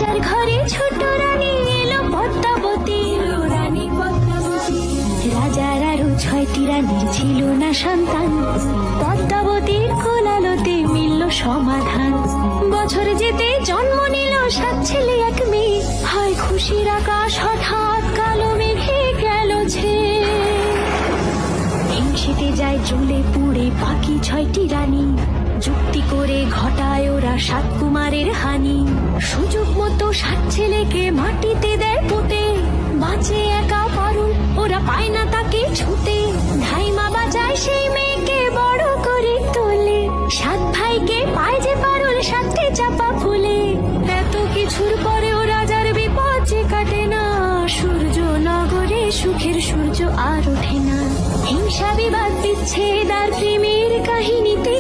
রাজার ঘরে ছোট রানী এলো পদ্মাবতী। রাজার আরো 6টি রানীর ছিল না সন্তান, পদ্মাবতীর কোলালতে মিলল সমাধান। বছর যেতে জন্ম নিল 7 ছেলে 1 মেয়ে, হয় খুশির আকাশ হঠাৎ কালো মেঘে গেল ছেয়ে। হিংসেতে যায় জ্বলে পুড়ে বাকি 6টি রানী, যুক্তি করে ঘটায় ওরা 7 কুমারের হানি। সুযোগ মতো 7 ছেলেকে মাটিতে দেয় পুঁতে, বাঁচে একা পারুল ওরা পায় না তাকে ছুতে। ধাইমা বাজায় সেই মেয়েকে বড় করে তোলে, 7 ভাইকে পায় যে পারুল 7টে চাপা ফুলে। এত কিছুর পরেও রাজার বিপদ যে কাটে না, সূর্য নগরে সুখের সূর্য আর ওঠে না। হিংসা বিবাদ বিচ্ছেদ আর প্রেমের কাহিনীতে